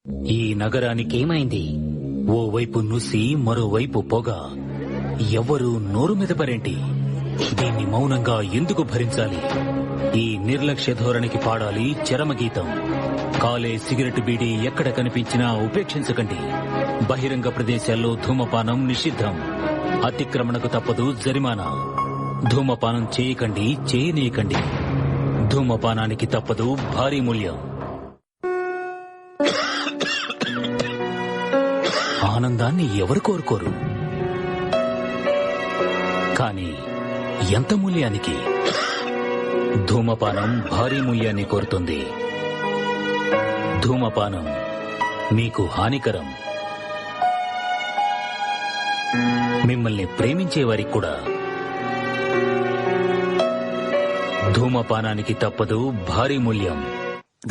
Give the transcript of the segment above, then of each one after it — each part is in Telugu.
ఈ నగరానికేమైంది? ఓవైపు నుసి, మరోవైపు పొగ. ఎవ్వరూ నోరు మెదపరేంటి? దీన్ని మౌనంగా ఎందుకు భరించాలి? ఈ నిర్లక్ష్య ధోరణికి పాడాలి చరమగీతం. కాలే సిగరెట్ బీడీ ఎక్కడ కనిపించినా ఉపేక్షించకండి. బహిరంగ ప్రదేశాల్లో ధూమపానం నిషిద్ధం. అతిక్రమణకు తప్పదు జరిమానా. ధూమపానం చేయకండి, చేయనీయకండి. ధూమపానానికి తప్పదు భారీ మూల్యం. ఆనందాన్ని ఎవరు కోరుకోరు? కానీ ఎంత మూల్యానికి? ధూమపానం భారీ మూల్యాన్ని కోరుతుంది. ధూమపానం మీకు హానికరం. మిమ్మల్ని ప్రేమించేవారికి కూడా. ధూమపానానికి తప్పదు భారీ మూల్యం.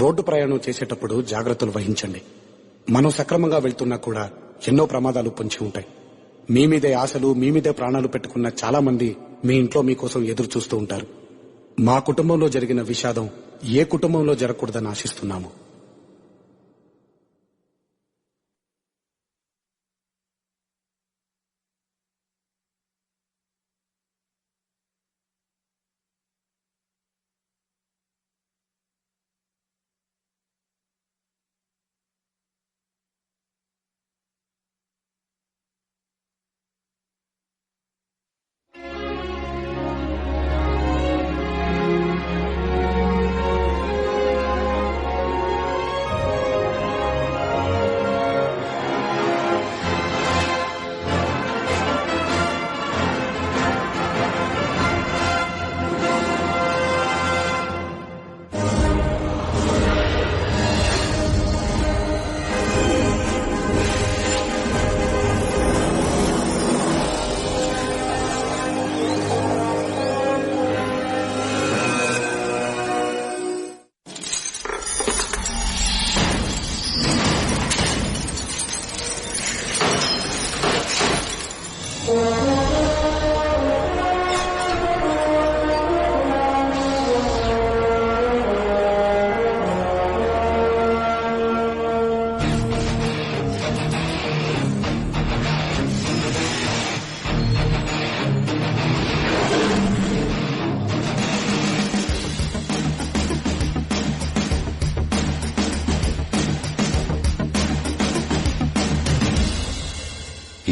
రోడ్డు ప్రయాణం చేసేటప్పుడు జాగ్రత్తలు వహించండి. మనం సక్రమంగా వెళ్తున్నా కూడా ఎన్నో ప్రమాదాలు పొంచి ఉంటాయి. మీ మీదే ఆశలు, మీ మీదే ప్రాణాలు పెట్టుకున్న చాలా మంది మీ ఇంట్లో మీకోసం ఎదురు చూస్తూ ఉంటారు. మా కుటుంబంలో జరిగిన విషాదం ఏ కుటుంబంలో జరగకూడదని ఆశిస్తున్నాము.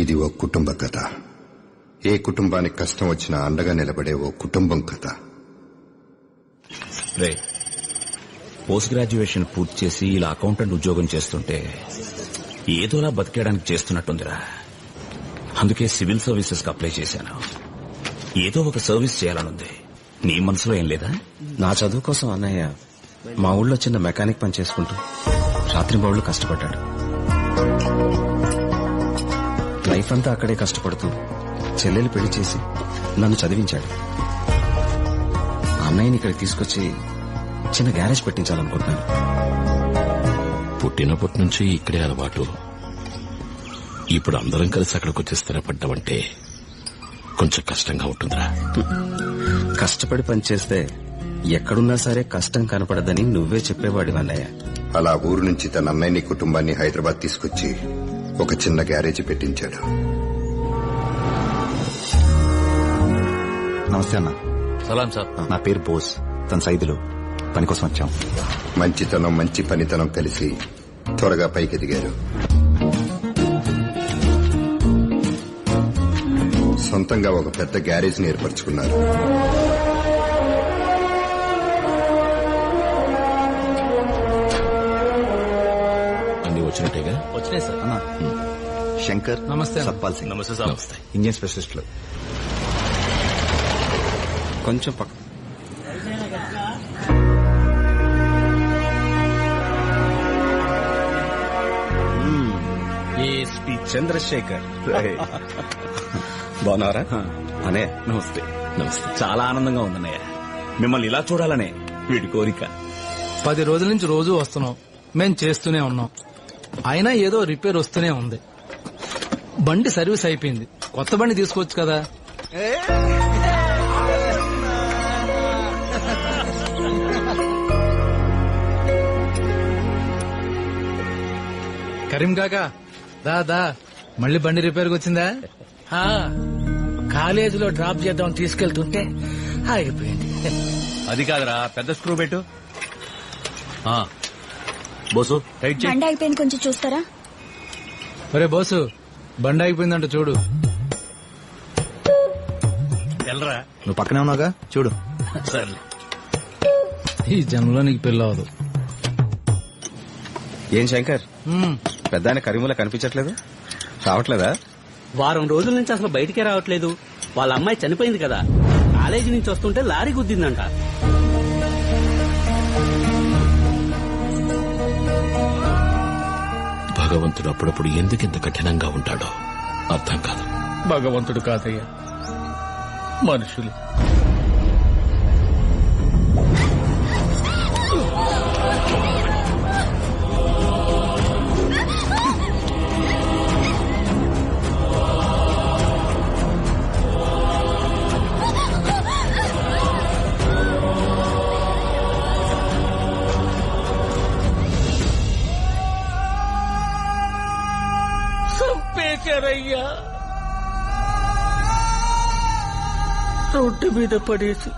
ఇది ఓ కుటుంబ కథ. ఏ కుటుంబానికి కష్టం వచ్చినా అండగా నిలబడే ఓ కుటుంబం కథ. రే, పోస్ట్ గ్రాడ్యుయేషన్ పూర్తి చేసి ఇలా అకౌంటెంట్ ఉద్యోగం చేస్తుంటే ఏదోలా బతికేయడానికి చేస్తున్నట్టుందిరా. అందుకే సివిల్ సర్వీసెస్ కి అప్లై చేశాను. ఏదో ఒక సర్వీస్ చేయాలనుంది. నీ మనసులో ఏం లేదా? నా చదువు కోసం అన్నయ్య మా ఊళ్ళో చిన్న మెకానిక్ పని చేసుకుంటూ రాత్రింబవళ్లు కష్టపడ్డాడు. లైఫ్ అంతా అక్కడే కష్టపడుతూ చెల్లెలు పెళ్లి చేసి నన్ను చదివించాడు. అన్నయ్యని ఇక్కడికి తీసుకొచ్చి చిన్న గ్యారేజ్ పెట్టించాలనుకుంటున్నాను. పుట్టినప్పటి నుంచి ఇక్కడే అలవాటు. ఇప్పుడు అందరం కలిసి అక్కడికి వచ్చి స్థిరపడ్డామంటే కొంచెం కష్టంగా ఉంటుందిరా. కష్టపడి పనిచేస్తే ఎక్కడున్నా సరే కష్టం కనపడదని నువ్వే చెప్పేవాడి అన్నయ్య. అలా ఊరు నుంచి తన అన్నయ్యని కుటుంబాన్ని హైదరాబాద్ తీసుకొచ్చి ఒక చిన్న గ్యారేజీ పెట్టించాడు. నమస్తే అన్న. సలాం సార్. నా పేరు బోస్. తన సైదులో పని కోసం వచ్చాం. మంచితనం, మంచి పనితనం కలిసి త్వరగా పైకెదిగారు. సొంతంగా ఒక పెద్ద గ్యారేజ్ ని ఏర్పరచుకున్నారు. అన్ని వచ్చినట్టేగా? వచ్చినాయి సార్. అన్న శంకర్, నమస్తే. సత్పాల్ సింగ్, నమస్తే సార్. నమస్తే. ఇండియన్ స్పెషలిస్టులు. కొంచెం పక్క. ఏఎస్పీ చంద్రశేఖర్. బాగున్నారా అనే? నమస్తే. నమస్తే. చాలా ఆనందంగా ఉందన్నయ్య. మిమ్మల్ని ఇలా చూడాలనే వీడి కోరిక. 10 రోజుల నుంచి రోజు వస్తున్నాం. మేం చేస్తూనే ఉన్నాం. అయినా ఏదో రిపేర్ వస్తూనే ఉంది. బండి సర్వీస్ అయిపోయింది. కొత్త బండి తీసుకోవచ్చు కదా. కరీం కాకా దా మళ్ళీ బండి రిపేర్కి వచ్చిందా? కాలేజీలో డ్రాప్ చేద్దాం తీసుకెళ్తుంటే ఆగిపోయింది. అది కాదురా, పెద్ద స్క్రూ పెట్టు. బోసు టైట్ చేయి. బండి అయిపోయింది, కొంచెం చూస్తారా? ఒరే బోసు, బండి ఆగిపోయిందంట చూడు. వెళ్ళరా. నువ్వు పక్కనే ఉన్నావుగా, చూడు. సరే. ఈ జన్మలో నీకు పెళ్ళి అవ్వదు. ఏం శంకర్, పెద్ద ఆయన కరీములా కనిపించట్లేదు? రావట్లేదా? వారం రోజుల నుంచి అసలు బయటికే రావట్లేదు. వాళ్ళ అమ్మాయి చనిపోయింది కదా, కాలేజీ నుంచి వస్తుంటే లారీ గుద్దిందంట. భగవంతుడు అప్పుడప్పుడు ఎందుకింత కఠినంగా ఉంటాడో అర్థం కాదు. భగవంతుడు కాదయ్యా, మనుషులు. చంపేశారయ్యా, రోడ్డు మీద పడేసి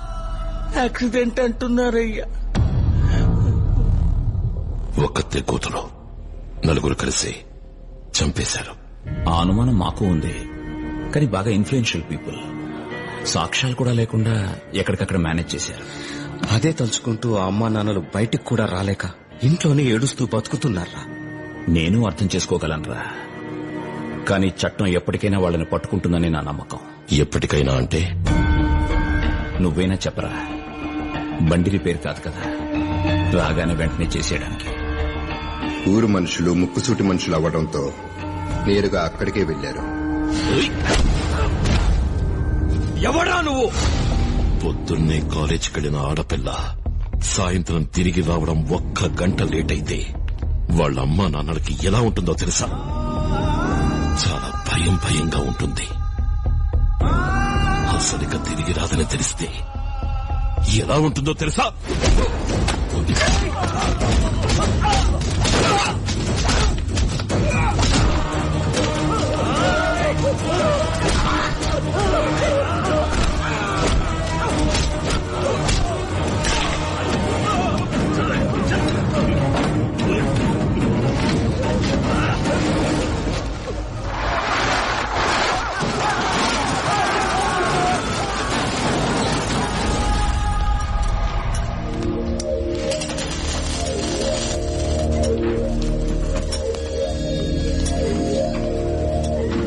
యాక్సిడెంట్ అంటున్నారయ్యా. ఒక్కతే కూతురు, నలుగురు కలిసి చంపేశారు. ఆ అనుమానం మాకు ఉంది, కానీ బాగా ఇన్ఫ్లుయెన్షియల్ పీపుల్. సాక్ష్యాలు కూడా లేకుండా ఎక్కడికక్కడ మేనేజ్ చేశారు. అదే తలుచుకుంటూ ఆ అమ్మా నాన్నలు బయటికి కూడా రాలేక ఇంట్లోనే ఏడుస్తూ బతుకుతున్నారా? నేను అర్థం చేసుకోగలనురా, కానీ చట్టం ఎప్పటికైనా వాళ్ళని పట్టుకుంటుందని నా నమ్మకం. ఎప్పటికైనా అంటే నువ్వైనా చెప్పరా. బండి రిపేర్ కాదు కదా, రాగానే వెంటనే చేసేయడానికి. ఊరు మనుషులు ముక్కుసూటి మనుషులు అవ్వడంతో నేరుగా అక్కడికే వెళ్లారు. ఎవడా నువ్వు? పొద్దున్నే కాలేజీకి వెళ్లిన ఆడపిల్ల సాయంత్రం తిరిగి రావడం 1 గంట లేట్ అయితే వాళ్ళ అమ్మా నాన్నలకి ఎలా ఉంటుందో తెలుసా? చాలా భయంగా ఉంటుంది. అసలుగా తిరిగి రాదని తెలిస్తే ఎలా ఉంటుందో తెలుసా?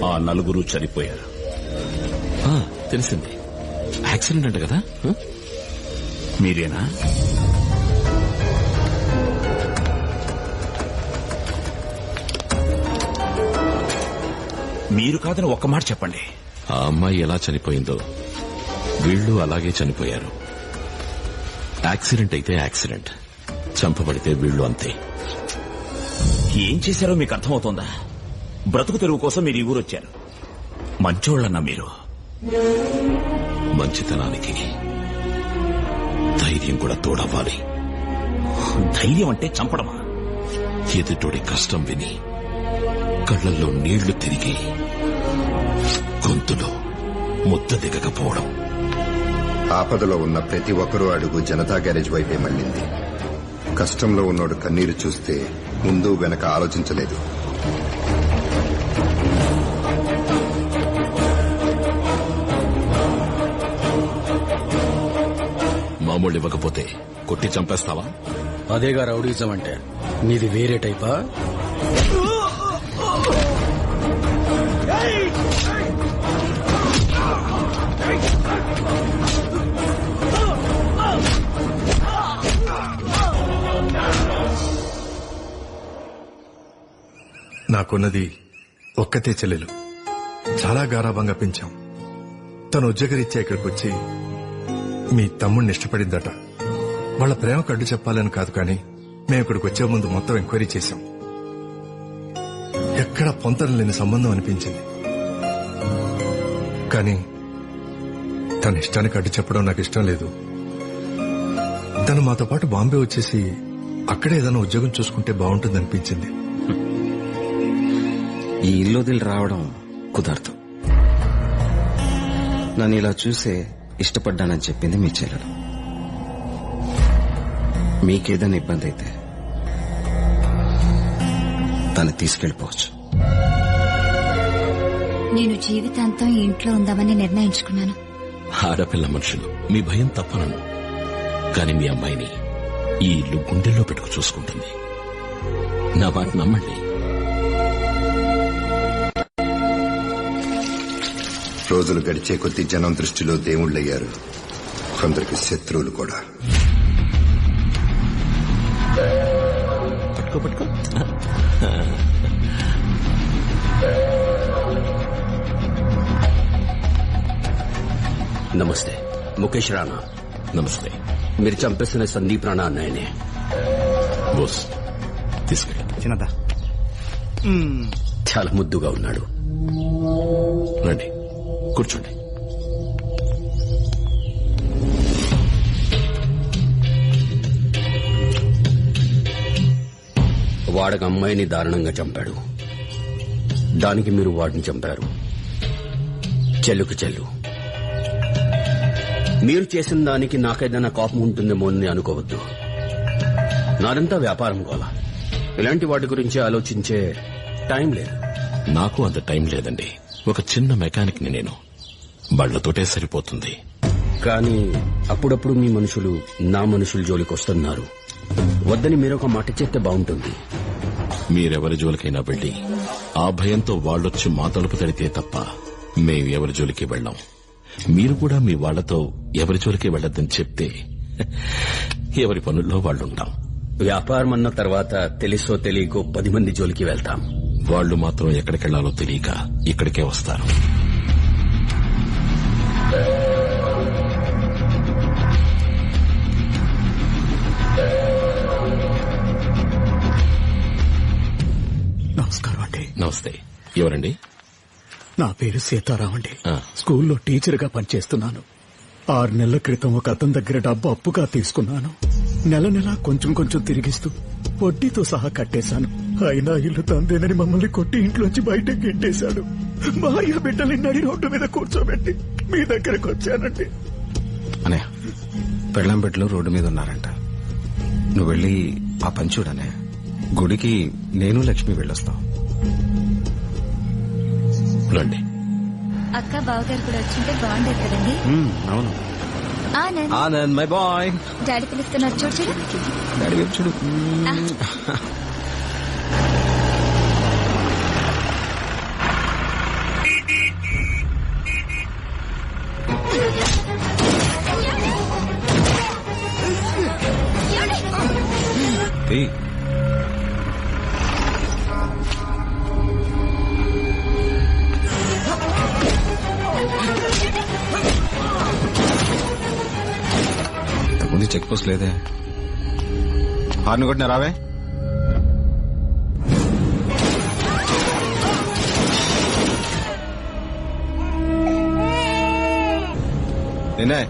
ఆ నలుగురు చనిపోయారు. తెలిసింది, యాక్సిడెంట్ అంట కదా. మీరేనా? మీరు కాదని ఒక్క మాట చెప్పండి. ఆ అమ్మాయి ఎలా చనిపోయిందో వీళ్ళు అలాగే చనిపోయారు. యాక్సిడెంట్ అయితే యాక్సిడెంట్, చంపబడితే వీళ్ళు అంతే. ఏం చేశారో మీకు అర్థమవుతోందా? బ్రతుకు తెరువు కోసం మీరు ఈ ఊరొచ్చారు. మంచోళ్ళన్నా మీరు. మంచితనానికి ధైర్యం కూడా తోడవ్వాలి. ధైర్యం అంటే చంపడమా? ఎదుటోడి కష్టం విని కళ్లల్లో నీళ్లు తిరిగి గొంతులో ముద్ద దిగకపోవడం. ఆపదలో ఉన్న ప్రతి ఒక్కరూ అడుగు జనతా గ్యారేజ్ వైపే మళ్ళింది. కష్టంలో ఉన్నోడు కన్నీరు చూస్తే ముందు వెనక ఆలోచించలేదు. మామూలు ఇవ్వకపోతే కొట్టి చంపేస్తావా? అదేగా రౌడీజం అంటే. నీది వేరే టైపా? నాకున్నది ఒక్కతే చెల్లెలు. చాలా గారాభంగా పెంచాం. తను ఉద్యోగరీత్యా ఇక్కడికి వచ్చి మీ తమ్ముడిని ఇష్టపడిందట. వాళ్ళ ప్రేమకు అడ్డు చెప్పాలని కాదు, కానీ మేము ఇక్కడికి వచ్చే ముందు మొత్తం ఎంక్వైరీ చేశాం. ఎక్కడా పొంతన లేని సంబంధం అనిపించింది. కానీ తన ఇష్టానికి అడ్డు చెప్పడం నాకు ఇష్టం లేదు. తను మాతో పాటు బాంబే వచ్చేసి అక్కడే ఏదైనా ఉద్యోగం చూసుకుంటే బాగుంటుంది అనిపించింది. ఈ ఇల్లు వదిలి రావడం కుదరదు. నన్ను ఇలా చూసే ఇష్టపడ్డానని చెప్పింది మీ చెల్లెలు. మీకేదైనా ఇబ్బంది అయితే తను తీసుకెళ్లిపోవచ్చు. నేను జీవితాంతం ఈ ఇంట్లో ఉందామని నిర్ణయించుకున్నాను. ఆడపిల్ల మనుషులు మీ భయం తప్పనను, కానీ మీ అమ్మాయిని ఈ ఇల్లు గుండెల్లో పెట్టుకు చూసుకుంటుంది. నా మాట నమ్మండి. రోజులు గడిచే కొద్దీ జనం దృష్టిలో దేవుళ్లయ్యారు, కొందరికి శత్రువులు కూడా. పట్టుకో పట్టుకో. నమస్తే, ముఖేష్ రాణా. నమస్తే. మీరు చంపేసిన సందీప్ రాణా అన్నయ్యనే. బోస్ తీసుకెళ్ళి. చిన్నదా చాలా ముద్దుగా ఉన్నాడు. రండి, కూర్చోండి. వాడికి అమ్మాయిని దారుణంగా చంపాడు. దానికి మీరు వాడిని చంపారు. చెల్లుకు చెల్లు. మీరు చేసిన దానికి నాకేదైనా కోపం ఉంటుందేమో అని అనుకోవద్దు. నాదంతా వ్యాపారం గోలా. ఇలాంటి వాటి గురించి ఆలోచించే టైం లేదు. నాకు అంత టైం లేదండి. ఒక చిన్న మెకానిక్ ని నేను. బళ్లతోటే సరిపోతుంది. కానీ అప్పుడప్పుడు మీ మనుషులు నా మనుషుల జోలికి వస్తున్నారు. వద్దని మీరొక మాట చెప్తే బాగుంటుంది. మీరెవరి జోలికైనా వెళ్లి ఆ భయంతో వాళ్ళొచ్చి మా తలుపు తడితే తప్ప మేం ఎవరి జోలికి వెళ్లాం. మీరు కూడా మీ వాళ్లతో ఎవరి జోలికి వెళ్లొద్దని చెప్తే ఎవరి పనుల్లో వాళ్లుంటాం. వ్యాపారం అన్న తర్వాత తెలుసో తెలియకో 10 మంది జోలికి వెళ్తాం. వాళ్లు మాత్రం ఎక్కడికెళ్లాలో తెలియక ఇక్కడికే వస్తారు. నమస్కారం అండి. నమస్తే. ఎవరండి? నా పేరు సీతారాం అండి. స్కూల్లో టీచర్గా పనిచేస్తున్నాను. 6 నెలల క్రితం ఒక అతని దగ్గర డబ్బు అప్పుగా తీసుకున్నాను. నెల నెలా కొంచెం కొంచెం తిరిగిస్తూ వడ్డీతో సహా కట్టేశాను. అయినా ఇల్లు తందేనని మమ్మల్ని కొట్టి ఇంట్లోంచి బయటకు గెంటేశాడు. భార్య బిడ్డల్ని నడి రోడ్డు మీద కూర్చోబెట్టి మీ దగ్గరకు వచ్చానండి. అనే పెళ్ళాం బిడ్డలు రోడ్డు మీద ఉన్నారంట. నువ్వు వెళ్ళి ఆ పని చూడనే. గుడికి నేను లక్ష్మి వెళ్ళొస్తాం. రండి. అక్క బావగారు కూడా వచ్చింటే బాగుండేది కదండి. అవును. Anand my boy. డాడీ పిలుస్తున్నారు. చూడు చూడు. డాడీ వైపు చూడు. ఇంతకుముందు చెక్ పోస్ట్ లేదే. హార్న్ కొట్టినా రావే. నిన్నే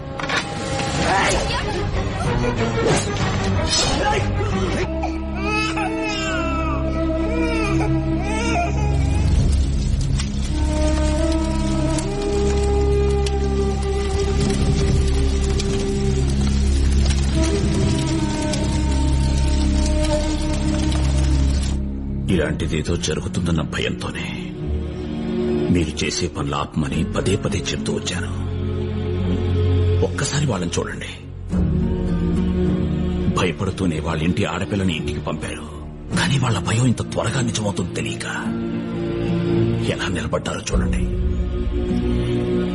ఇలాంటిదేదో జరుగుతుందన్న భయంతోనే మీరు చేసే పనుల ఆత్మని పదే పదే చెప్తూ వచ్చాను. ఒక్కసారి వాళ్ళని చూడండి. భయపడుతూనే వాళ్ళ ఇంటి ఆడపిల్లని ఇంటికి పంపారు. కానీ వాళ్ళ భయం ఇంత త్వరగా నిజమవుతుంది తెలియక ఎలా నిలబడ్డారో చూడండి.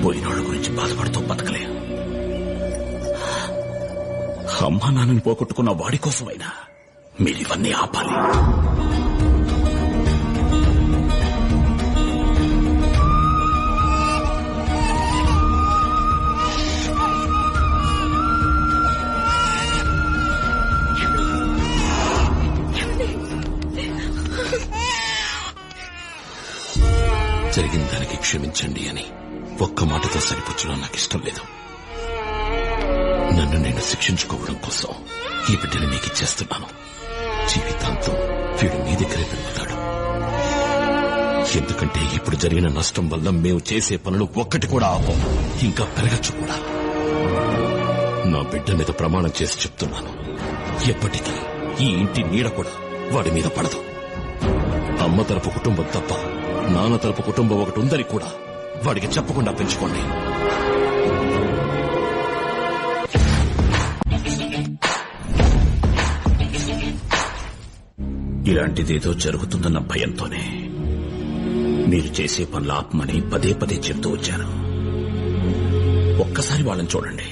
పోయినోళ్ళ గురించి బాధపడుతూ బతకలే. అమ్మా నాన్నని పోగొట్టుకున్న వాడి కోసమైనా మీరివన్నీ ఆపాలి. జరిగిన దానికి క్షమించండి అని ఒక్క మాటతో సరిపుచ్చడం నాకు ఇష్టం లేదు. నన్ను నేను శిక్షించుకోవడం కోసం ఈ బిడ్డని మీకు ఇచ్చేస్తున్నాను. జీవితాంతం వీడు మీ దగ్గరే పెరుగుతాడు. ఎందుకంటే ఇప్పుడు జరిగిన నష్టం వల్ల మేము చేసే పనులు ఒక్కటి కూడా ఆపం, ఇంకా పెరగచ్చు కూడా. నా బిడ్డ మీద ప్రమాణం చేసి చెప్తున్నాను, ఎప్పటికీ ఈ ఇంటి నీడ కూడా వాడి మీద పడదు. అమ్మ తరపు కుటుంబం తప్ప నాన్న తరపు కుటుంబం ఒకటి ఉందని కూడా వాడికి చెప్పకుండా పెంచుకోండి. ఇలాంటిదేదో జరుగుతుందన్న భయంతోనే మీరు చేసే పనులు ఆపమని పదే పదే చెప్తూ వచ్చాను. ఒక్కసారి వాళ్ళని చూడండి.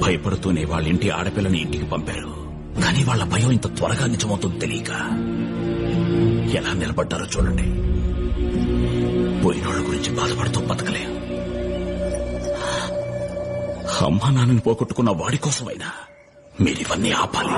భయపడుతూనే వాళ్ళ ఇంటి ఆడపిల్లని ఇంటికి పంపారు. కానీ వాళ్ళ భయం ఇంత త్వరగా నిజమవుతుంది తెలియక ఎలా నిలబడ్డారో చూడండి. పోయినోళ్ల గురించి బాధపడుతూ బతకలేం. అమ్మా నాన్నని పోగొట్టుకున్న వాడి కోసమైనా మీరివన్నీ ఆపాలి.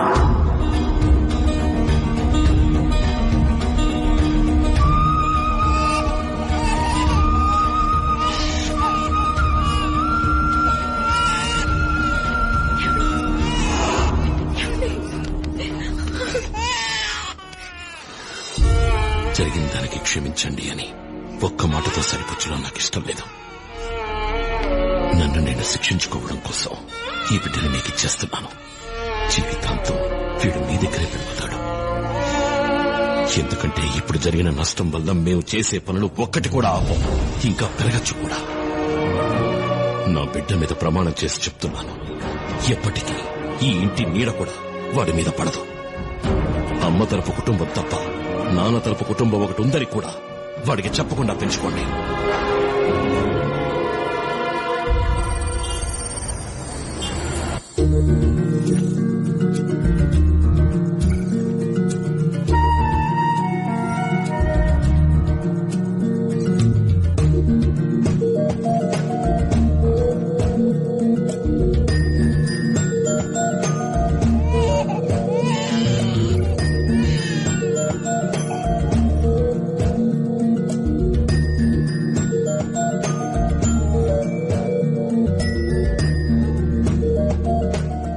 జరిగిన దానికి క్షమించండి అని ఒక్క మాటతో సరిపుచ్చడం నాకు ఇష్టం లేదు. నన్ను నేను శిక్షించుకోవడం కోసం ఈ బిడ్డని మీకు ఇచ్చేస్తున్నాను. జీవితాంతం వీడు మీ దగ్గరే పెరుగుతాడు. ఎందుకంటే ఇప్పుడు జరిగిన నష్టం వల్ల మేము చేసే పనులు ఒక్కటి కూడా ఆపం, ఇంకా పెరగచ్చు కూడా. నా బిడ్డ మీద ప్రమాణం చేసి చెప్తున్నాను, ఎప్పటికీ ఈ ఇంటి నీడ కూడా వాడి మీద పడదు. అమ్మ తరపు కుటుంబం తప్ప నాన్న తరపు కుటుంబం ఒకటి ఉందని కూడా వాడికి చెప్పకుండా పెంచుకోండి.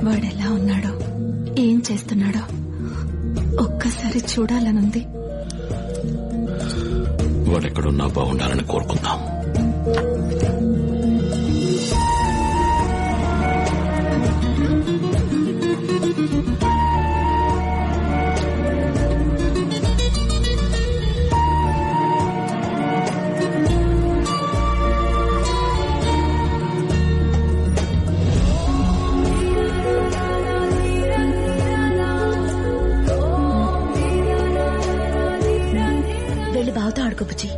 వాడెలా ఉన్నాడో, ఏం చేస్తున్నాడో ఒక్కసారి చూడాలనుంది. వాడెక్కడున్నా బాగుండాలని కోరుకుందాం. వెళ్ళి బావతో ఆడుకో బుజ్జి.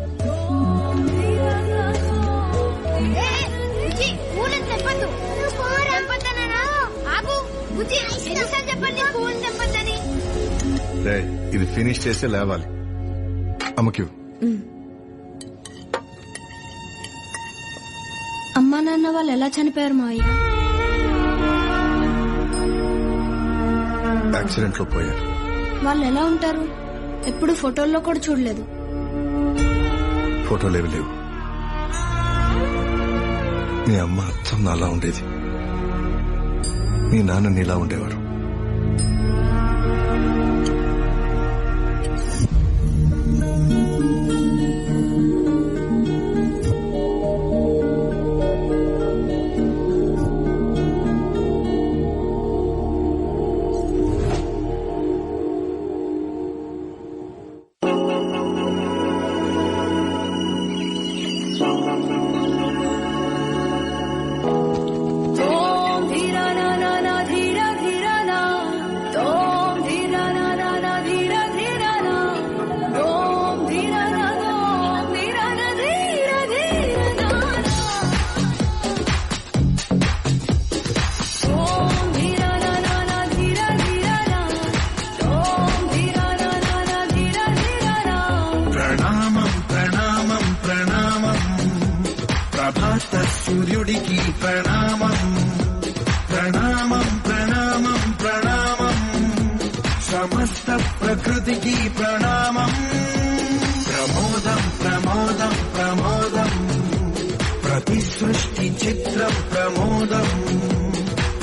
ఇది ఫినిష్ చేస్తే లేవాలి. అమ్మక్యూ అమ్మా నాన్న వాళ్ళు ఎలా చనిపోయారు మావయ్య? యాక్సిడెంట్ లో పోయారు. వాళ్ళు ఎలా ఉంటారు? ఎప్పుడు ఫోటోల్లో కూడా చూడలేదు. ఫోటోలేవి లేవు. మీ అమ్మ అచ్చం నాలా ఉండేది, మీ నాన్న నీలా ఉండేవారు. సూర్యుడికి ప్రణామం, ప్రణామం ప్రణామం ప్రణామం, సమస్త ప్రకృతికి ప్రణామం. ప్రమోదం ప్రమోదం ప్రమోదం, ప్రతి సృష్టి చిత్రం ప్రమోదం.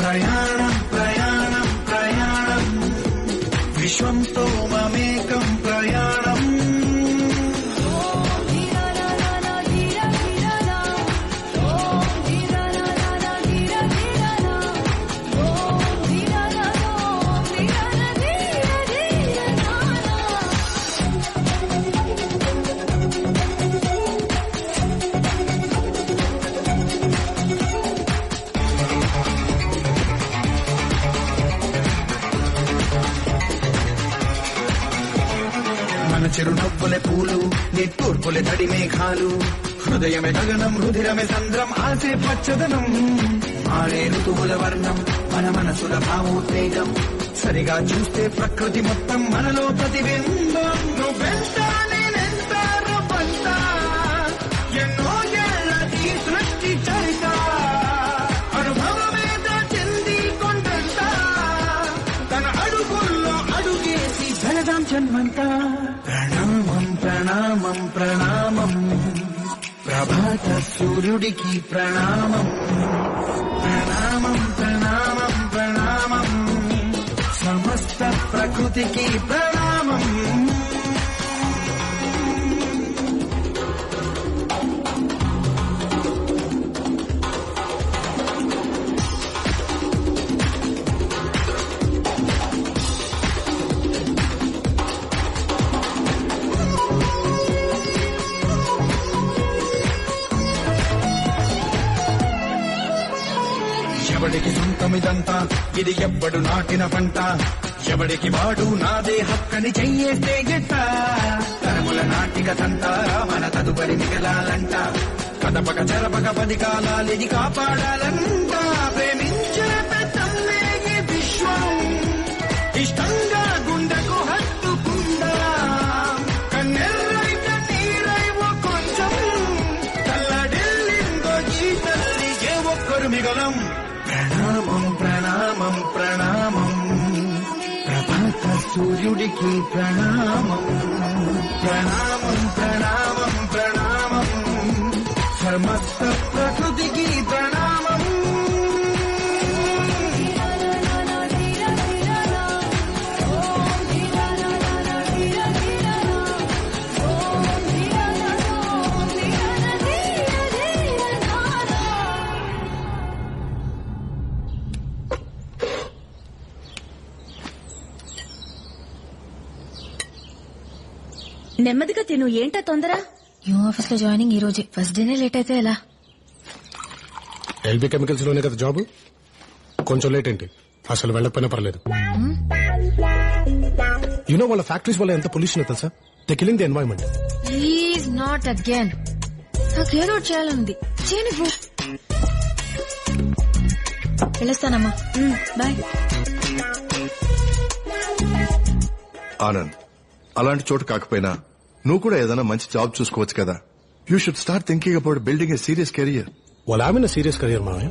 ప్రయాణం ప్రయాణం ప్రయాణం, విశ్వంతో మమేకం ప్రయాణం. మన చిరునవ్వులే పూలు నిట్టూర్పులే తడి మేఘాలు హృదయమే గగనం రుధిరమే సంద్రం ఆసే పచ్చదనం మారే ఋతువుల వర్ణం మన మనసుల భావోద్వేగం సరిగా చూస్తే ప్రకృతి మొత్తం మనలో ప్రతిబింబం నువ్వెంత నేనెంత రూపంత ఎన్నో ఏళ్ళ ఈ సృష్టి చరిత అనుభవమేద చెంది కొండంత తన అడుగుల్లో అడుగేసి జనదాం జన్మంతా ప్రణామం ప్రణామం ప్రణామం ప్రభాత సూర్యుడికి ప్రణామం ప్రణామం ప్రణామం ప్రణామం సమస్త ప్రకృతికి ప్రణామం ఎవడికి సొంతమిదంతా ఇది ఎవ్వడు నాటిన పంట ఎవడికి వాడు నాదే హక్కని చెయ్యేస్తే గిట్ట తరముల నాటిక తంట మన తదుపరి మిగలాలంట కదపక చెరపక 10 కాలాలిది కాపాడాలంట ప్రేమించే పెద్దమ్మే ఈ విశ్వం ఇష్టంగా గుండెకు హత్తుకుందా కన్నెర్రై కన్నీరై ఓ కొంచెం తల్లడిల్లిందో ఈ తల్లికే ఒక్కరు మిగలం ప్రణామం ప్రణామం ప్రణామం ప్రభాత సూర్యుడికి ప్రణామం ప్రణామం ప్రణామం ప్రణామం సమస్త ప్రకృతికి ప్రణామం నెమ్మదిగా తిను, ఏంటా తొందర? న్యూ ఆఫీస్ లో జాయినింగ్ ఈ రోజే, ఫస్ట్ డేనే లేట్ అయితే ఎలా? ఎల్బీ కెమికల్స్ లోనే కదా జాబ్, కొంచెం లేట్ ఏంటి, అసలు వెళ్ళకపోయినా పర్లేదు. యూనో వాళ్ళ ఫ్యాక్టరీస్ వల్ల ఎంత పొల్యూషన్ తెలుసా, they killing the environment. Please not again, నాకేదో చేయాలనుంది, చేయనివ్వు. వెళ్ళొస్తానమ్మా, బాయ్. ఆనంద్, అలాంటి చోటు కాకపోయినా నువ్వు కూడా ఏదైనా మంచి జాబ్ చూసుకోవచ్చు కదా. You should start thinking about building a serious career. వాళ్ళు ఆమె సీరియస్ కెరియర్ మావయ్య,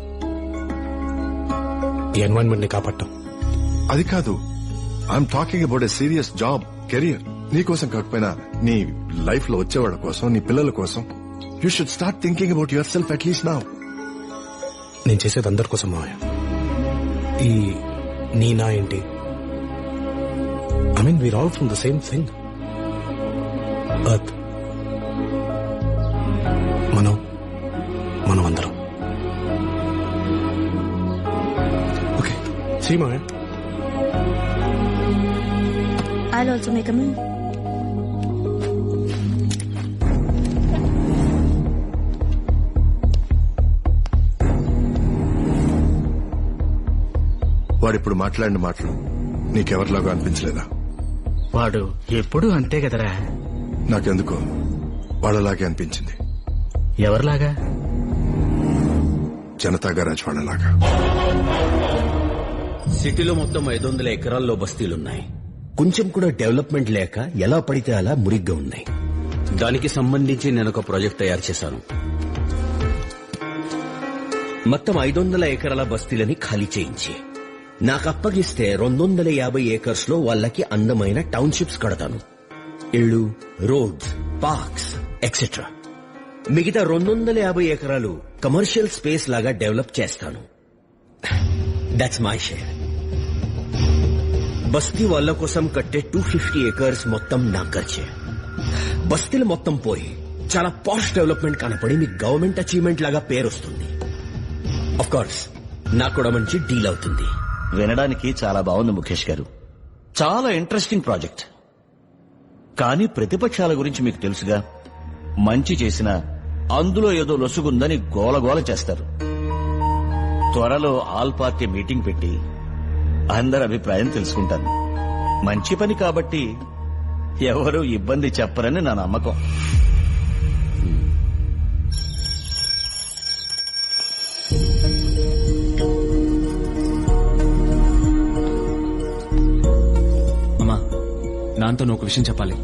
ఈ ఎన్వైరన్మెంట్ ని కాపాడటం. అది కాదు, I'm talking about a serious job career. నీ కోసం కాకపోయినా నీ లైఫ్ లో వచ్చేవాళ్ళ కోసం, నీ పిల్లల కోసం. You should start thinking about your self at least now. నేను చేసేది అందరి కోసం మావయ్య. ఈ నీ నా ఏంటి, I mean, we're all from the same thing. Earth. మనం అందరం. Okay. See, Maya. I'll also make a move. వాడిప్పుడు మాట్లాడిన మాటలు నీకెవరిలాగా అనిపించలేదా? వాడు ఎప్పుడు అంతే కదరా. నాకెందుకో వాళ్ళలాగే అనిపించింది. ఎవరిలాగా? జనతా గ్యారేజ్ వాళ్ళలాగా. సిటీలో మొత్తం 500 ఎకరాల్లో బస్తీలున్నాయి. కొంచెం కూడా డెవలప్మెంట్ లేక ఎలా పడితే అలా మురిగ్గా ఉన్నాయి. దానికి సంబంధించి నేను ఒక ప్రాజెక్ట్ తయారు చేశాను. మొత్తం 500 ఎకరాల బస్తీలని ఖాళీ చేయించి నాకు అప్పగిస్తే 250 ఏకర్స్ లో వాళ్ళకి అందమైన టౌన్షిప్స్ కడతాను. ఇళ్ళు, రోడ్స్, పార్క్స్ ఎక్సెట్రా. మిగతా 250 ఎకరాలు కమర్షియల్ స్పేస్ లాగా డెవలప్ చేస్తాను. That's my share. బస్తీ వాళ్ళ కోసం కట్టే 250 ఏకర్స్ మొత్తం నా ఖర్చే. బస్తీలు మొత్తం పోయి చాలా పాష్ డెవలప్మెంట్ కనపడి మీకు గవర్నమెంట్ అచీవ్మెంట్ లాగా పేరు వస్తుంది. ఆఫ్ కోర్స్ నాకు కూడా మంచి డీల్ అవుతుంది. వినడానికి చాలా బాగుంది ముఖేష్ గారు, చాలా ఇంట్రెస్టింగ్ ప్రాజెక్ట్. కానీ ప్రతిపక్షాల గురించి మీకు తెలుసుగా, మంచి చేసినా అందులో ఏదో లొసుగుందని గోలగోల చేస్తారు. త్వరలో ఆల్ పార్టీ మీటింగ్ పెట్టి అందరి అభిప్రాయం తెలుసుకుంటాను. మంచి పని కాబట్టి ఎవరు ఇబ్బంది చెప్పరని నా నమ్మకం. అమ్మా, నాతో నువ్వు ఒక విషయం చెప్పాలి.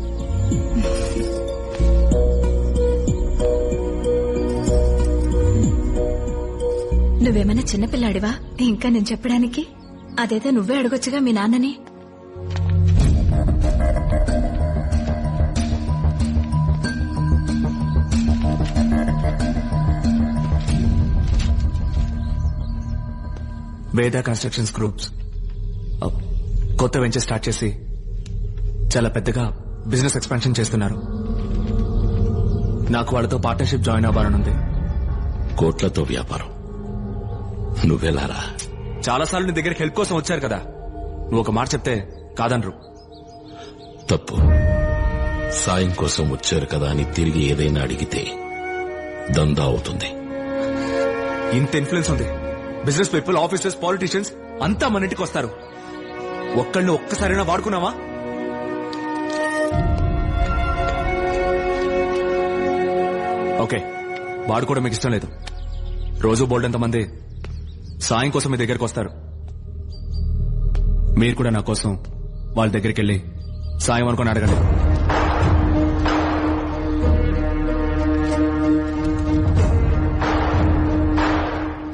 నువ్వేమైనా చిన్నపిల్లాడివా ఇంకా నేను చెప్పడానికి? అదేదో నువ్వే అడగొచ్చుగా మీ నాన్నని. వేద కన్స్ట్రక్షన్స్ గ్రూప్స్ కొత్త వెంచర్ స్టార్ట్ చేసి చాలా పెద్దగా బిజినెస్ ఎక్స్పాన్షన్ చేస్తున్నారు. నాకు వాళ్ళతో పార్ట్నర్షిప్ జాయిన్ అవ్వాలనుంది. కోట్లతో వ్యాపారం నువ్వెలారా? చాలాసార్లు నీ దగ్గరికి హెల్ప్ కోసం వచ్చారు కదా, నువ్వు ఒక మాట చెప్తే కాదనరు. తప్పు. సాయం కోసం వచ్చారు కదా అని తిరిగి ఏదైనా అడిగితే దందా అవుతుంది. ఇంత ఇన్ఫ్లుయెన్స్ ఉంది. బిజినెస్ పీపుల్, ఆఫీసర్స్, పాలిటీషియన్స్ అంతా మన ఇంటికి వస్తారు. ఒక్కళ్ళని ఒక్కసారైనా వాడుకున్నావా? ఓకే, వాడుకోవడం మీకు ఇష్టం లేదు. రోజు బోల్డ్ మంది సాయం కోసం మీ దగ్గరికి వస్తారు. మీరు కూడా నా కోసం వాళ్ళ దగ్గరికి వెళ్ళి సాయం అనుకుని అడగండి.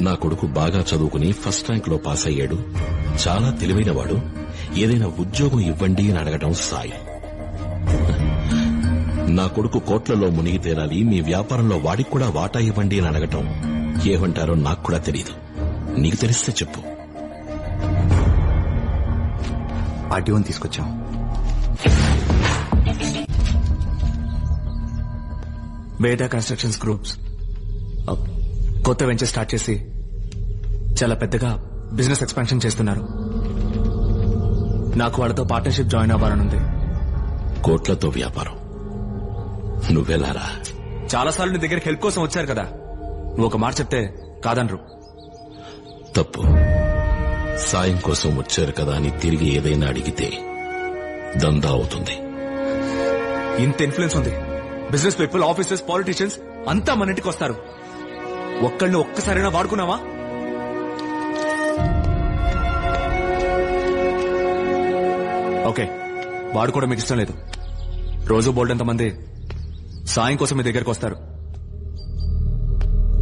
నా కొడుకు బాగా చదువుకుని ఫస్ట్ ర్యాంక్ లో పాస్ అయ్యాడు. చాలా తెలివైనవాడు. ఏదైనా ఉద్యోగం ఇవ్వండి అని అడగటం సాయం. నా కొడుకు కోట్లలో మునిగి తేరాలి, మీ వ్యాపారంలో వాడికి కూడా వాటా ఇవ్వండి అని అడగటం ఏమంటారో నాకు కూడా తెలియదు. నీకు తెలిస్తే చెప్పు. ఆర్టీఓని తీసుకొచ్చాం. వేద కన్స్ట్రక్షన్స్ గ్రూప్స్ కొత్త వెంచర్ స్టార్ట్ చేసి చాలా పెద్దగా బిజినెస్ ఎక్స్పాన్షన్ చేస్తున్నారు. నాకు వాళ్ళతో పార్ట్నర్షిప్ జాయిన్ అవ్వాలనుంది. కోట్లతో వ్యాపారం నువ్వెలారా? చాలాసార్లు నీ దగ్గరికి హెల్ప్ కోసం వచ్చారు కదా, నువ్వు ఒక మాట చెప్తే కాదనరు. తప్పు. సాయం కోసం వచ్చారు కదా అని తిరిగి ఏదైనా అడిగితే దందా అవుతుంది. ఇంత ఇన్ఫ్లుయెన్స్ ఉంది. బిజినెస్ పీపుల్, ఆఫీసర్స్, పాలిటీషియన్స్ అంతా మన ఇంటికి వస్తారు. ఒక్కళ్ళని ఒక్కసారైనా వాడుకున్నావా? ఓకే, వాడుకోవడం మీకు ఇష్టం లేదు. రోజు బోల్డ్ మంది సాయం కోసం మీ దగ్గరికి వస్తారు.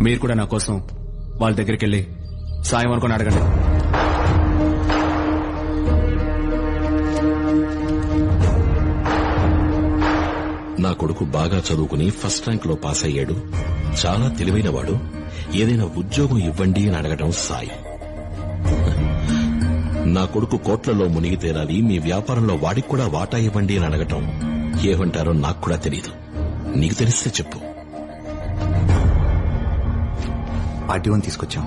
మీరు కూడా నా కోసం వాళ్ళ దగ్గరికి వెళ్ళి సాయం అనుకుని అడగండి. నా కొడుకు బాగా చదువుకుని ఫస్ట్ ర్యాంక్ లో పాస్ అయ్యాడు. చాలా తెలివైనవాడు. ఏదైనా ఉద్యోగం ఇవ్వండి అని అడగటం సాయం. నా కొడుకు కోట్లలో మునిగి తేరాలి, మీ వ్యాపారంలో వాడికి కూడా వాటా ఇవ్వండి అని అడగటం ఏమంటారో నాకు కూడా తెలియదు. నీకు తెలిస్తే చెప్పు. ఆర్టీఓని తీసుకొచ్చాం.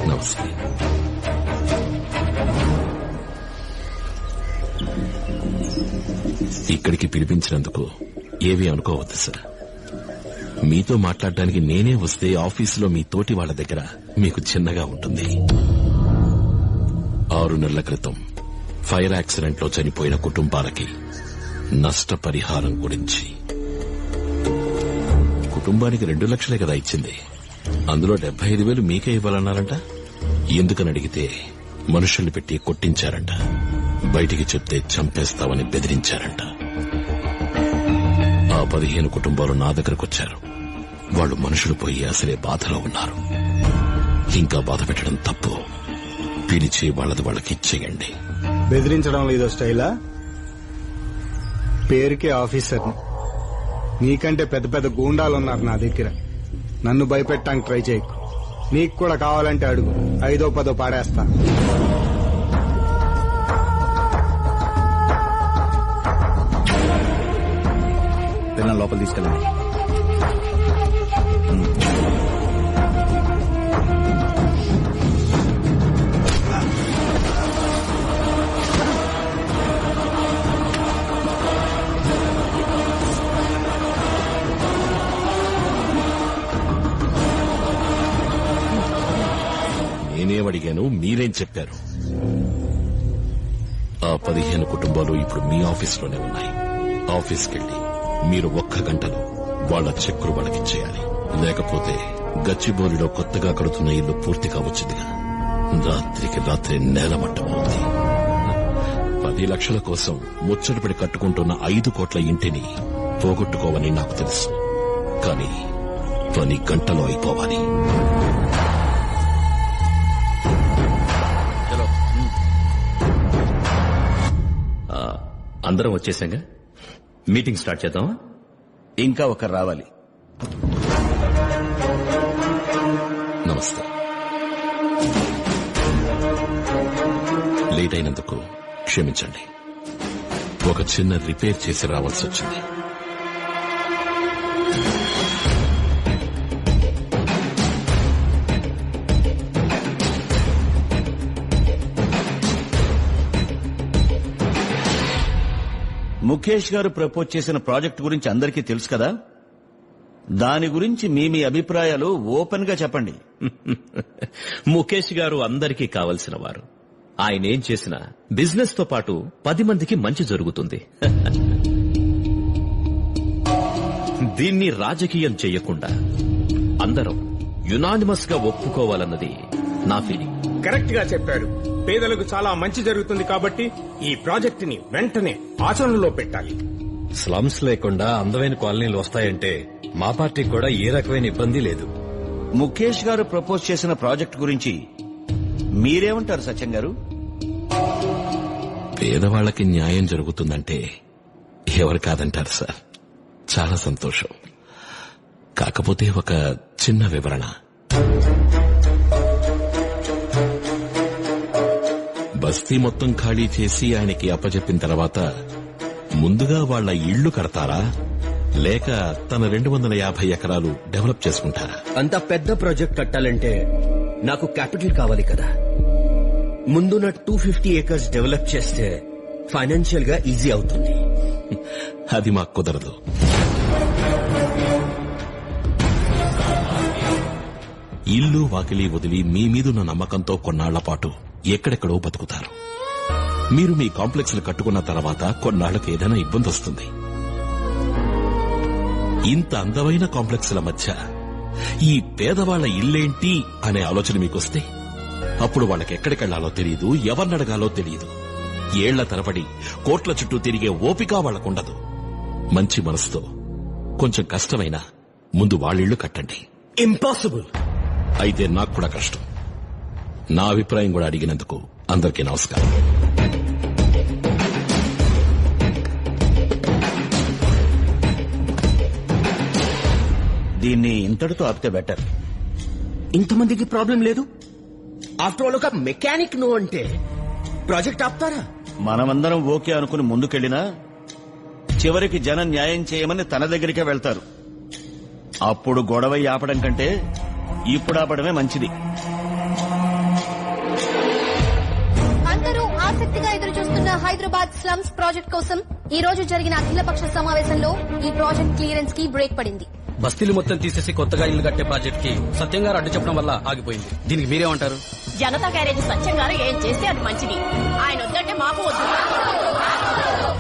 నమస్తే. ఇక్కడికి పిలిపించినందుకు ఏమీ అనుకోవద్దు సార్. మీతో మాట్లాడడానికి నేనే వస్తే ఆఫీసులో మీ తోటి వాళ్ల దగ్గర మీకు చిన్నగా ఉంటుంది. 6 నెలల క్రితం ఫైర్ యాక్సిడెంట్ లో చనిపోయిన కుటుంబాలకి నష్టపరిహారం గురించి. కుటుంబానికి 2 లక్షలే కదా ఇచ్చింది. అందులో 75,000 మీకే ఇవ్వాలన్నారంట. ఎందుకని అడిగితే మనుషుల్ని పెట్టి కొట్టించారంట. బయటికి చెప్తే చంపేస్తామని బెదిరించారంట. ఆ 15 కుటుంబాలు నా దగ్గరకొచ్చారు. వాళ్ళు మనుషులు పోయి అసలే బాధలో ఉన్నారు. ఇంకా బాధ పెట్టడం తప్పు. పిలిచి వాళ్ళది వాళ్ళకి ఇచ్చేయండి. బెదిరించడంలో ఇదో స్టైలా? పేరుకే ఆఫీసర్ని. నీకంటే పెద్ద పెద్ద గూండాలున్నారు నా దగ్గర. నన్ను భయపెట్టడానికి ట్రై చేయకు. నీకు కూడా కావాలంటే అడుగు. 5ో 10 పాడేస్తా. పిల్లల లోపల తీసుకెళ్ళండి. నేనేమడిగాను, మీరేం చెప్పారు? ఆ 15 కుటుంబాలు ఇప్పుడు మీ ఆఫీసులోనే ఉన్నాయి. ఆఫీస్కెళ్ళి మీరు 1 గంటలో వాళ్ళ చెక్కులు వాళ్ళకిచ్చేయాలి. లేకపోతే గచ్చిబౌలిలో కొత్తగా కడుతున్న ఇల్లు పూర్తిగా వచ్చిందిగా, రాత్రికి రాత్రి నేలమట్టమవుతుంది. 10 లక్షల కోసం ముచ్చటపడి కట్టుకుంటున్న 5 కోట్ల ఇంటిని పోగొట్టుకోవని నాకు తెలుసు. కానీ పని గంటలో అయిపోవాలి. అందరం వచ్చేసాగా, మీటింగ్ స్టార్ట్ చేద్దామా? ఇంకా ఒకరు రావాలి. నమస్తే. లేట్ అయినందుకు క్షమించండి. ఒక చిన్న రిపేర్ చేసి రావాల్సి వచ్చింది. ముఖేష్ గారు ప్రపోజ్ చేసిన ప్రాజెక్ట్ గురించి అందరికీ తెలుసు కదా, దాని గురించి మీ అభిప్రాయాలు ఓపెన్ గా చెప్పండి. ముఖేష్ గారు అందరికీ కావలసిన వారు. ఆయన ఏం చేసినా బిజినెస్ తో పాటు 10 మందికి మంచి జరుగుతుంది. దీన్ని రాజకీయం చేయకుండా అందరం యునానిమస్ గా ఒప్పుకోవాలన్నది నా ఫీలింగ్. కరెక్ట్ గా చెప్పాడు. పేదలకు చాలా మంచి జరుగుతుంది కాబట్టి ఈ ప్రాజెక్ట్ ని వెంటనే ఆచరణలో పెట్టాలి. స్లమ్స్ లేకుండా అందమైన కాలనీలు వస్తాయంటే మా పార్టీకి కూడా ఏ రకమైన ఇబ్బంది లేదు. ముఖేష్ గారు ప్రపోజ్ చేసిన ప్రాజెక్ట్ గురించి మీరేమంటారు సత్యం గారు? పేదవాళ్లకి న్యాయం జరుగుతుందంటే ఎవరు కాదంటారు సార్. చాలా సంతోషం. కాకపోతే ఒక చిన్న వివరణ. బస్తీ మొత్తం ఖాళీ చేసి ఆయనకి అప్పచెప్పిన తర్వాత ముందుగా వాళ్ల ఇళ్లు కడతారా, లేక తన 250 ఎకరాలు డెవలప్ చేసుకుంటారా? అంత పెద్ద ప్రాజెక్ట్ కట్టాలంటే నాకు క్యాపిటల్ కావాలి కదా. ముందు నా 250 ఏకర్స్ డెవలప్ చేస్తే ఫైనాన్షియల్ గా ఈజీ అవుతుంది. అది మాకు కుదరదు. ఇల్లు వాకిలి వదిలి మీ మీదున్న నమ్మకంతో కొన్నాళ్ల పాటు ఎక్కడెక్కడో బతుకుతారు. మీరు మీ కాంప్లెక్స్ లు కట్టుకున్న తర్వాత కొన్నాళ్లకు ఏదైనా ఇబ్బంది వస్తుంది. ఇంత అందమైన కాంప్లెక్స్ ల మధ్య ఈ పేదవాళ్ల ఇల్లేంటి అనే ఆలోచన మీకొస్తే అప్పుడు వాళ్ళకి ఎక్కడికెళ్లాలో తెలియదు, ఎవరినడగాలో తెలియదు. ఏళ్ల తరబడి కోట్ల చుట్టూ తిరిగే ఓపిక వాళ్లకుండదు. మంచి మనసుతో కొంచెం కష్టమైనా ముందు వాళ్ళిళ్లు కట్టండి. ఇంపాసిబుల్. అయితే నాకు కూడా కష్టం. నా అభిప్రాయం కూడా అడిగినందుకు అందరికీ నమస్కారం. దీన్ని ఇంతటితో ఆపితే బెటర్. ఇంతమందికి ప్రాబ్లం లేదు. ఆఫ్టర్ ఆల్ ఒక మెకానిక్ ను అంటే ప్రాజెక్ట్ ఆపుతారా? మనమందరం ఓకే అనుకుని ముందుకెళ్లినా చివరికి జనం న్యాయం చేయమని తన దగ్గరికే వెళ్తారు. అప్పుడు గొడవ ఆపడం కంటే ఇప్పుడు ఆపడమే మంచిది. అందరూ ఆసక్తిగా ఎదురు చూస్తున్న హైదరాబాద్ స్లమ్స్ ప్రాజెక్ట్ కోసం ఈ రోజు జరిగిన అఖిలపక్ష సమావేశంలో ఈ ప్రాజెక్ట్ క్లియరెన్స్ కి బ్రేక్ పడింది. బస్తీలు మొత్తం తీసేసి కొత్తగా ఇల్లు కట్టే ప్రాజెక్ట్ కి సత్యం గారు అడ్డు చెప్పడం వల్ల ఆగిపోయింది. దీనికి మీరేమంటారు? జనతా గ్యారేజ్ సత్యం గారు ఏం చేస్తే అది మంచిది. ఆయన వద్దంటే మాకు వద్దు.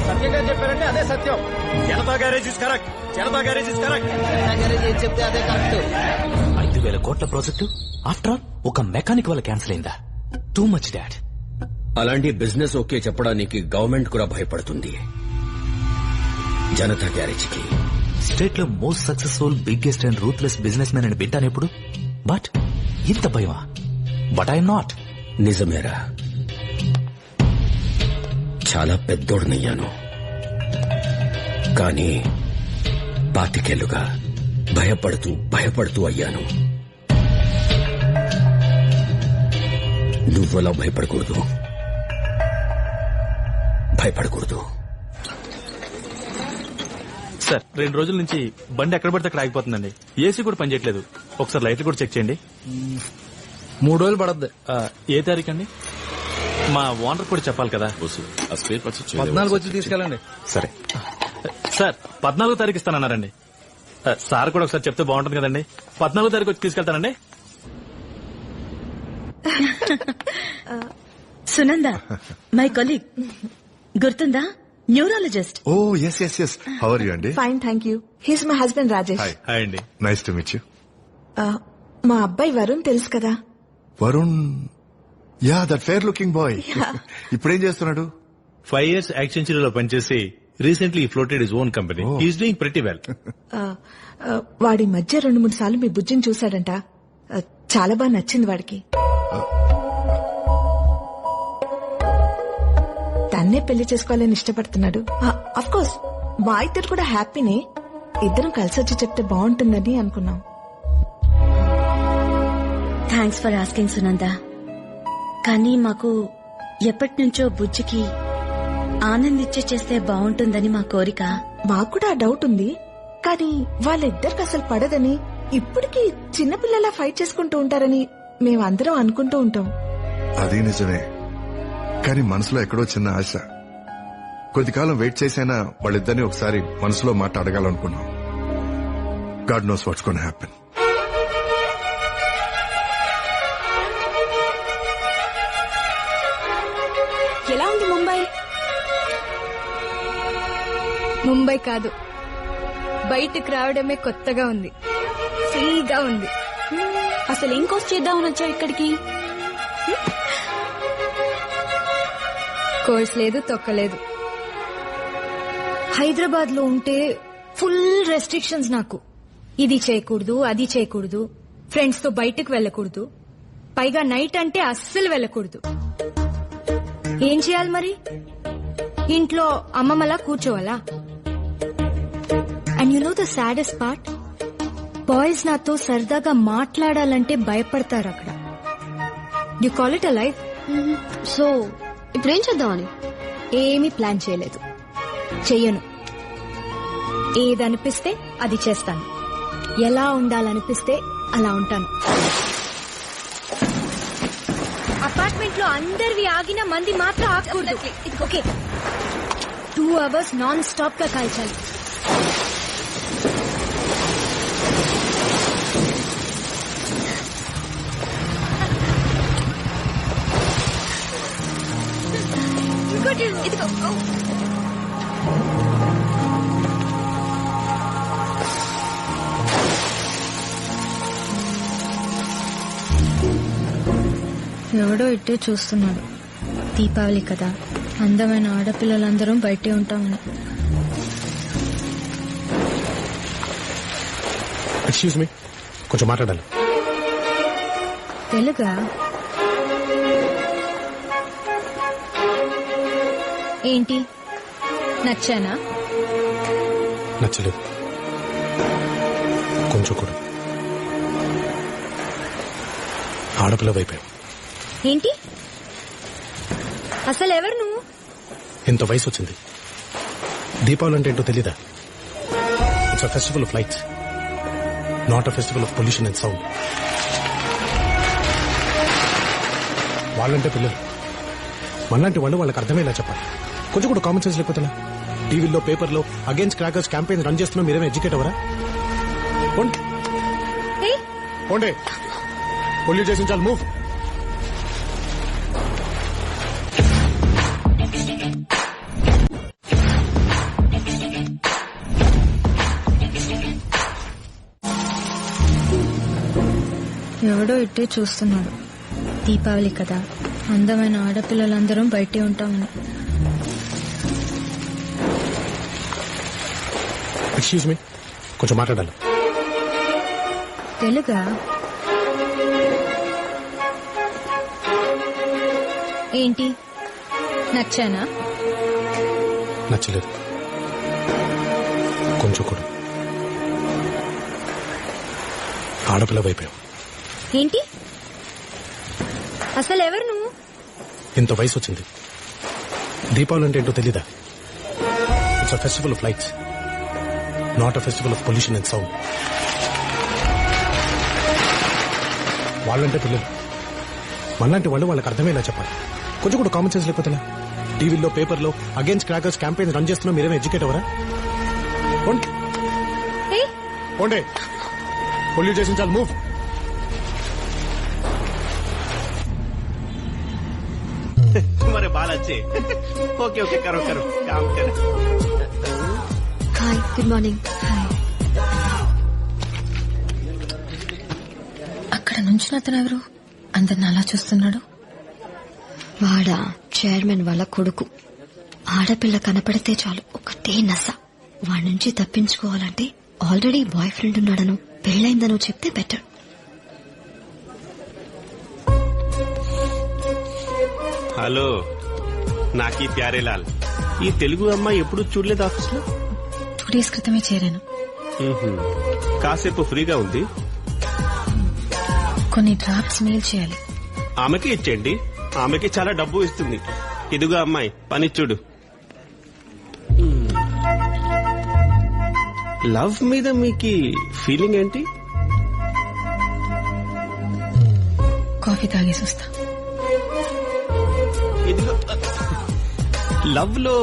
సత్యం గారు చెప్పారంటే అదే సత్యం. Janatha garage is correct. Janatha garage is correct. Janatha garage ఏం చెప్తే అదే కరెక్ట్. 5,000 కోట్ల ప్రాజెక్టు ఆఫ్టర్ ఆల్ ఒక మెకానిక్ వల్ల క్యాన్సిల్ అయిందా? Too much dad. అలాంటి బిజినెస్ ఓకే చెప్పడానికి గవర్నమెంట్ కూడా భయపడుతుంది. జనతా గ్యారేజ్ కి స్టేట్ లో most successful biggest and ruthless businessman అని వింటాను ఎప్పుడు. బట్ ఇంత భయమా? But I'm not. నిజమేరా, చాలా పెద్దోడినయ్యాను. కానీ 25 ఏళ్లుగా భయపడుతూ అయ్యాను. నువ్వలా భయపడకూడదు. సార్, 2 రోజుల నుంచి బండి ఎక్కడ పడితే అక్కడ ఆగిపోతుందండి. ఏసీ కూడా పనిచేయట్లేదు. ఒకసారి లైట్లు కూడా చెక్ చేయండి. 3 రోజులు పడద్దు. ఏ తారీఖు అండి? మా ఓనర్ కూడా చెప్పాలి కదా. 14 వచ్చి తీసుకెళ్ళండి. సరే సార్, 14 తారీఖు ఇస్తానన్నారండి. సార్ కూడా ఒకసారి చెప్తే బాగుంటుంది కదండి. 14 తారీఖు వచ్చి తీసుకెళ్తానండి. సునంద మై కొలీగ్ గుర్తుందా? Neurologist. Oh yes yes yes. How are you అండి? Fine thank you. He's my husband Rajesh. Hi అండి. Nice to meet you. మా అబ్బాయి వరుణ్ తెలుసు కదా? Varun, yeah that fair looking boy. ఇప్పుడేం చేస్తున్నాడు? 5 years యాక్సెంచరీలో పనిచేసి recently floated his own company. He's doing pretty well. వాడి మధ్య 2-3 సార్లు మీ బుజ్జిని చూశాడంట. చాలా బాగా నచ్చింది వాడికి. తన్నే పెళ్లి చేసుకోవాలని ఇష్టపడుతున్నాడు. అఫ్ కోర్స్ మా ఇద్దరు కూడా హ్యాపీనే. ఇద్దరం కలిసి వచ్చి చెప్తే బాగుంటుందని అనుకున్నాం. Thanks for asking Sunanda. కానీ మాకు ఎప్పటి నుంచో బుజ్జికి ఆనందించే చేస్తే బాగుంటుందని మా కోరిక. మాకు కూడా ఆ డౌట్ ఉంది. కానీ వాళ్ళిద్దరికి అసలు పడదని, ఇప్పటికీ చిన్నపిల్లలా ఫైట్ చేసుకుంటూ ఉంటారని మేమందరం అనుకుంటూ ఉంటాం. అది నిజమే. కానీ మనసులో ఎక్కడో చిన్న ఆశ. కొద్ది కాలం వెయిట్ చేసైనా వాళ్ళిద్దరిని ఒకసారి మనసులో మాట అడగాలనుకున్నాం. God knows what's gonna happen. ఎలా ఉంది ముంబై? ముంబై కాదు, బయటకు రావడమే కొత్తగా ఉంది. ఫ్రీగా ఉంది. అసలు ఏం కోర్స్ చేద్దామని వచ్చావు ఇక్కడికి? కోర్స్ లేదు, తొక్కలేదు. హైదరాబాద్ లో ఉంటే ఫుల్ రెస్ట్రిక్షన్స్. నాకు ఇది చేయకూడదు, అది చేయకూడదు, ఫ్రెండ్స్ తో బయటకు వెళ్ళకూడదు, పైగా నైట్ అంటే అస్సలు వెళ్ళకూడదు. ఏం చేయాలి మరి? ఇంట్లో అమ్మమ్మలా కూర్చోవాలా? And you know the saddest part, boys నాతో సరదాగా మాట్లాడాలంటే భయపడతారు అక్కడ. You call it a life. So ఇప్పుడేం చేద్దామని? ఏమీ ప్లాన్ చేయలేదు, చెయ్యను. ఏదనిపిస్తే అది చేస్తాను, ఎలా ఉండాలనిపిస్తే అలా ఉంటాను. అపార్ట్మెంట్ లో అందరివి ఆగిన మంది మాత్రం ఆగకూడదు. ఓకే, 2 hours నాన్ స్టాప్ గా కాల్చాలి. ఇదిగో. ఎవడో ఇట్టే చూస్తున్నాడు. దీపావళి కదా, అందమైన ఆడపిల్లలందరం బయటే ఉంటామని. ఎక్స్క్యూజ్ మీ, కొంచెం మాట్లాడాలి. తెలుగా? ఏంటి, నచ్చానా? నచ్చలేదు, కొంచెం కూడా. ఆడపిల్ల వైపే. ఏంటి అసలు ఎవరు నువ్వు? ఇంత వయసు వచ్చింది, దీపావళి అంటే ఏంటో తెలీదా? It's a festival of lights, not a festival of pollution and sound. వాళ్ళంటే పిల్లలు, మనలాంటి వాళ్ళు వాళ్ళకి అర్థమయ్యేలా చెప్పాలి. కొంచెం కూడా కామన్ సెన్స్ లేకపోతే టీవీలో పేపర్లో అగేన్స్ట్ క్రాకర్స్ క్యాంపెయిన్ రన్ చేస్తున్నా మీరేమో ఎడ్యుకేట్ అవరా? పోండే, పొల్యూట్ చేసి చాలు. మూవ్. ఎవడో ఇట్టే చూస్తున్నాడు. దీపావళి కదా, అందమైన ఆడపిల్లలందరం బయటే ఉంటామని. ఎక్స్క్యూజ్ మీ, కొంచెం మాట్లాడాలి. తెలుగా? ఏంటి, నచ్చానా? నచ్చలేదు, కొంచెం కూడా. ఆడపిల్ల వైపే. ఏంటి అసలు ఎవరు నువ్వు? ఇంత వయసు వచ్చింది, దీపావళి అంటే ఏంటో తెలీదా? It's a festival of lights, not a festival of pollution and sound. వాళ్ళంటే పిల్లలు, మనలాంటి వాళ్ళు వాళ్ళకి అర్థమయ్యేలా చెప్పాలి. కొంచెం కూడా కామన్ సెన్స్ లేకపోతే టీవీలో పేపర్లో అగేన్స్ట్ క్రాకర్స్ క్యాంపెయిన్ రన్ చేస్తున్నా మీరేమో ఎడ్యుకేట్ అవరా? పోండే, పొల్యూట్ చేసి చాలు. మూవ్. तुम्हारे बाल अच्छे ओके ओके करो करो काम करो హాయ్ గుడ్ మార్నింగ్. అక్కడ నుంచిన అతను ఎవరు అందరిని అలా చూస్తున్నాడు? వాడా చైర్మన్ వాళ్ళ కొడుకు. ఆడపిల్ల కనపడితే చాలు ఒకటే నస. వాడి నుంచి తప్పించుకోవాలంటే ఆల్రెడీ బాయ్ ఫ్రెండ్ ఉన్నాడను పెళ్ళైందనో చెప్తే బెటర్. హలో నాకీ ప్యారే లాల్. ఈ తెలుగు అమ్మాయి ఎప్పుడు చూడలేదు ఆఫీస్ లో. 2 days క్రితమే చేరాను. కాసేపు ఫ్రీగా ఉంది. కొన్ని డ్రాప్స్ మెయిల్ చేయాలి. ఆమెకి ఇచ్చేయండి, ఆమెకి చాలా డబ్బు ఇస్తుంది. ఇదిగో అమ్మాయి పని చూడు. లవ్ మీద మీకు ఫీలింగ్ ఏంటి? కాఫీ తాగేసి వస్తా. ఇదిగో లవ్ లో